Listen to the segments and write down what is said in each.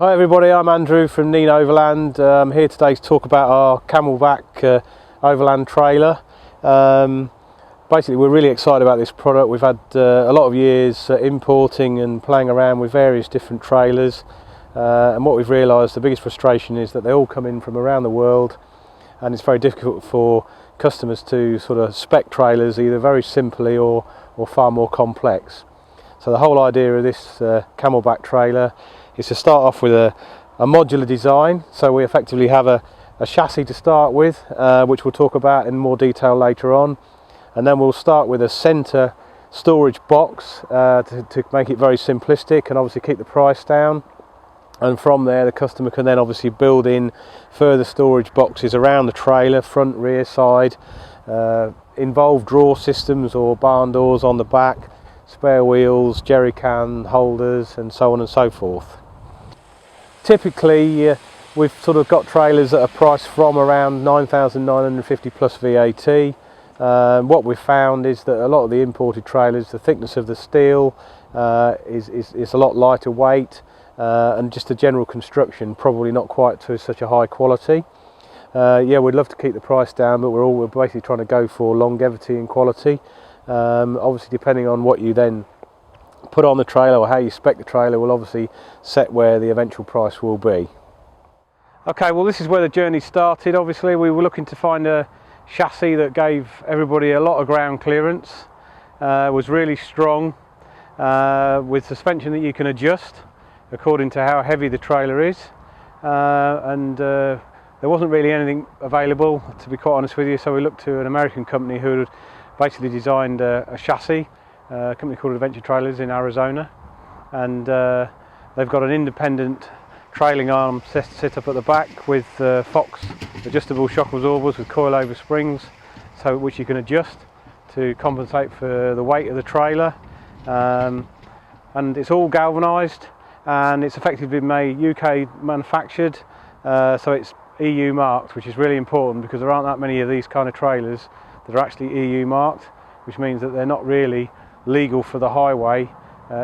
Hi everybody, I'm Andrew from Nene Overland. I'm here today to talk about our Camelbac Overland trailer. Basically we're really excited about this product. We've had a lot of years importing and playing around with various different trailers, and what we've realised, the biggest frustration is that they all come in from around the world, and it's very difficult for customers to sort of spec trailers either very simply or far more complex. So the whole idea of this Camelbac trailer is to start off with a modular design. So we effectively have a chassis to start with, which we'll talk about in more detail later on, and then we'll start with a centre storage box to make it very simplistic and obviously keep the price down. And from there the customer can then obviously build in further storage boxes around the trailer, front, rear, side, involve drawer systems or barn doors on the back, spare wheels, jerry can holders, and so on and so forth. Typically we've sort of got trailers that are priced from around 9,950 plus VAT. What we've found is that a lot of the imported trailers, the thickness of the steel is a lot lighter weight, and just the general construction probably not quite to such a high quality. Yeah, we'd love to keep the price down, but we're basically trying to go for longevity and quality. Obviously depending on what you then put on the trailer or how you spec the trailer will obviously set where the eventual price will be. Okay, well this is where the journey started. Obviously we were looking to find a chassis that gave everybody a lot of ground clearance, was really strong, with suspension that you can adjust according to how heavy the trailer is, and there wasn't really anything available, to be quite honest with you, so we looked to an American company who had basically designed a chassis, a company called Adventure Trailers in Arizona, and they've got an independent trailing arm set up at the back with Fox adjustable shock absorbers with coilover springs, so which you can adjust to compensate for the weight of the trailer, and it's all galvanised, and it's effectively been made UK manufactured, so it's EU marked, which is really important because there aren't that many of these kind of trailers that are actually EU marked, which means that they're not really legal for the highway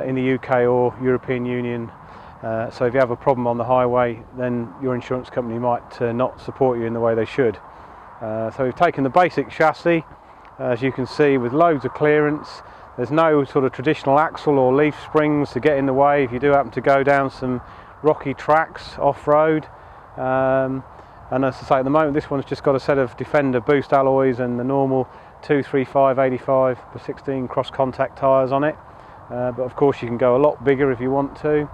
in the UK or European Union. So if you have a problem on the highway, then your insurance company might not support you in the way they should. So we've taken the basic chassis, as you can see, with loads of clearance. There's no sort of traditional axle or leaf springs to get in the way if you do happen to go down some rocky tracks off-road. And as I say, at the moment this one's just got a set of Defender boost alloys and the normal 235 85 per 16 cross contact tyres on it, but of course you can go a lot bigger if you want to.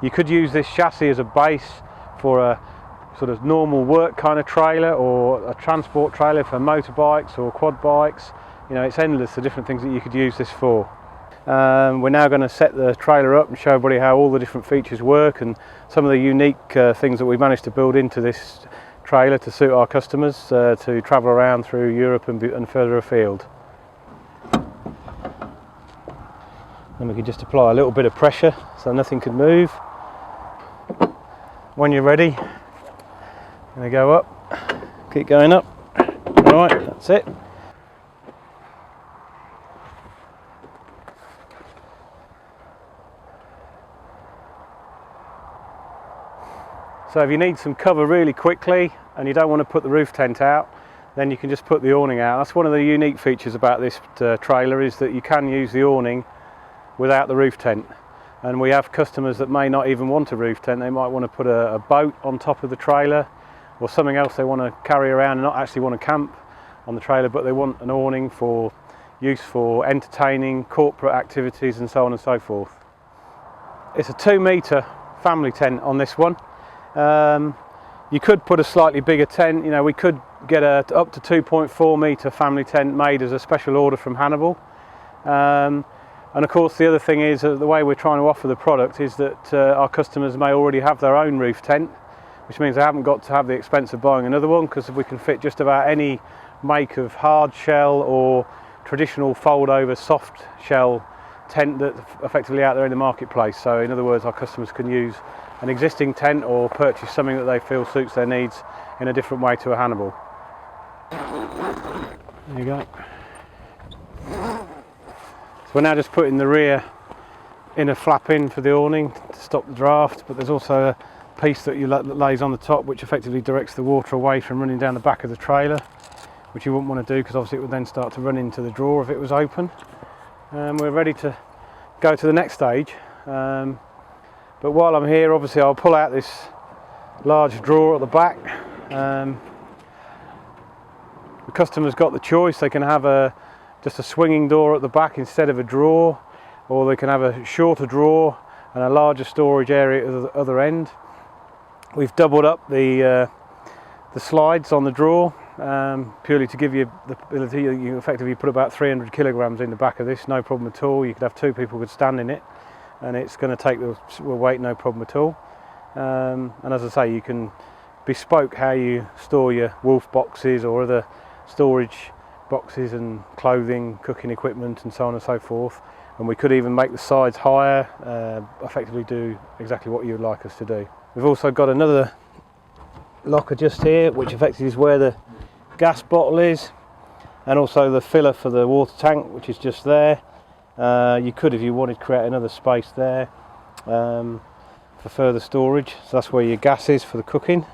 You could use this chassis as a base for a sort of normal work kind of trailer or a transport trailer for motorbikes or quad bikes. You know, it's endless the different things that you could use this for. We're now going to set the trailer up and show everybody how all the different features work and some of the unique things that we've managed to build into this trailer to suit our customers to travel around through Europe and further afield. And we can just apply a little bit of pressure so nothing can move. When you're ready, I'm going to go up, keep going up. Right, that's it. So if you need some cover really quickly and you don't want to put the roof tent out, then you can just put the awning out. That's one of the unique features about this trailer, is that you can use the awning without the roof tent. And we have customers that may not even want a roof tent. They might want to put a boat on top of the trailer or something else they want to carry around and not actually want to camp on the trailer, but they want an awning for use for entertaining, corporate activities and so on and so forth. It's a 2-metre family tent on this one. You could put a slightly bigger tent. You know, we could get up to 2.4 metre family tent made as a special order from Hannibal. And of course the other thing is that the way we're trying to offer the product is that our customers may already have their own roof tent, which means they haven't got to have the expense of buying another one, because we can fit just about any make of hard shell or traditional fold over soft shell tent that's effectively out there in the marketplace. So in other words, our customers can use an existing tent or purchase something that they feel suits their needs in a different way to a Hannibal. There you go. So we're now just putting the rear inner flapping for the awning to stop the draft, but there's also a piece that lays on the top which effectively directs the water away from running down the back of the trailer, which you wouldn't want to do because obviously it would then start to run into the drawer if it was open. We're ready to go to the next stage, but while I'm here, obviously I'll pull out this large drawer at the back. The customer's got the choice. They can have just a swinging door at the back instead of a drawer, or they can have a shorter drawer and a larger storage area at the other end. We've doubled up the slides on the drawer, purely to give you the ability. You can effectively put about 300 kilograms in the back of this, no problem at all. You could have 2 people could stand in it, and it's going to take the weight, no problem at all. And as I say, you can bespoke how you store your wolf boxes or other storage boxes and clothing, cooking equipment and so on and so forth. And we could even make the sides higher, effectively do exactly what you would like us to do. We've also got another locker just here, which effectively is where the gas bottle is, and also the filler for the water tank, which is just there. You could, if you wanted, create another space there for further storage. So that's where your gas is for the cooking.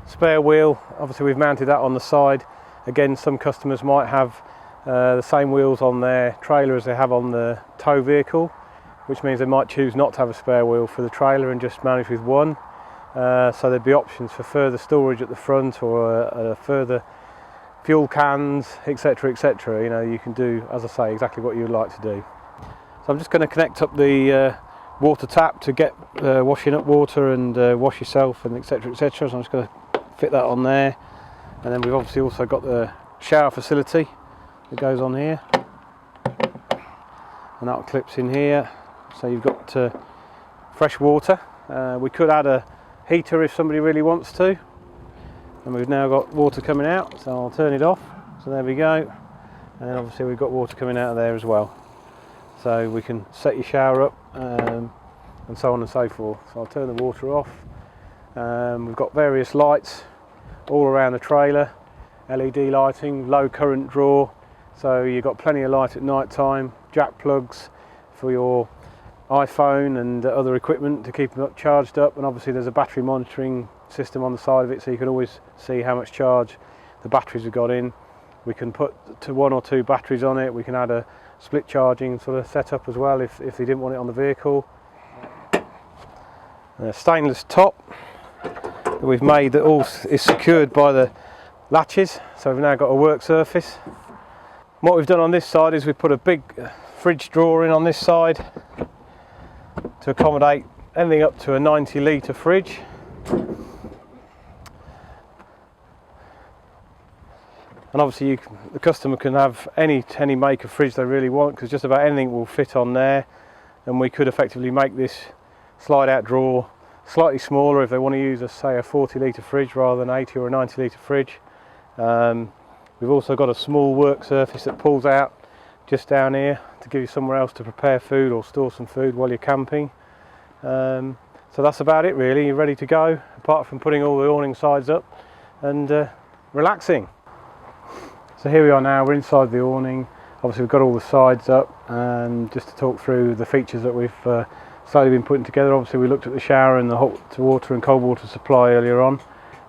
Spare wheel, obviously we've mounted that on the side. Again, some customers might have the same wheels on their trailer as they have on the tow vehicle, which means they might choose not to have a spare wheel for the trailer and just manage with one. So there'd be options for further storage at the front, or further fuel cans, etc, etc. You know, you can do, as I say, exactly what you would like to do. So I'm just going to connect up the water tap to get washing up water and wash yourself and etc, etc. So I'm just going to fit that on there. And then we've obviously also got the shower facility that goes on here, and that clips in here. So you've got fresh water. We could add a heater if somebody really wants to, and we've now got water coming out, so I'll turn it off. So there we go, and then obviously we've got water coming out of there as well, so we can set your shower up and so on and so forth. So I'll turn the water off. We've got various lights all around the trailer, LED lighting, low current draw, so you've got plenty of light at night time, jack plugs for your iPhone and other equipment to keep them charged up, and obviously there's a battery monitoring system on the side of it, so you can always see how much charge the batteries have got in. We can put 1 or 2 batteries on it. We can add a split charging sort of setup as well if they didn't want it on the vehicle. A stainless top that we've made that all is secured by the latches, so we've now got a work surface. What we've done on this side is we've put a big fridge drawer in on this side to accommodate anything up to a 90 litre fridge. And obviously the customer can have any make of fridge they really want, because just about anything will fit on there, and we could effectively make this slide out drawer slightly smaller if they want to use say a 40 litre fridge rather than 80 or a 90 litre fridge. We've also got a small work surface that pulls out just down here to give you somewhere else to prepare food or store some food while you're camping. So that's about it really. You're ready to go, apart from putting all the awning sides up and relaxing. So here we are now, we're inside the awning. Obviously we've got all the sides up, and just to talk through the features that we've slowly been putting together. Obviously we looked at the shower and the hot water and cold water supply earlier on.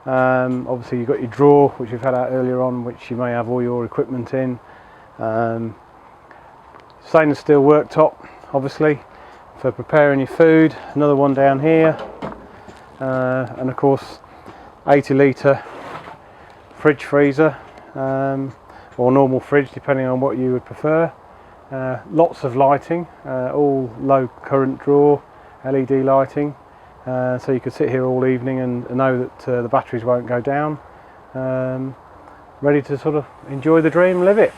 Obviously you've got your drawer, which we've had out earlier on, which you may have all your equipment in. Stainless steel worktop, obviously, for preparing your food. Another one down here. And of course 80 litre fridge freezer, or normal fridge, depending on what you would prefer. Lots of lighting, all low current draw, LED lighting, so you could sit here all evening and know that the batteries won't go down. Ready to sort of enjoy the dream, live it.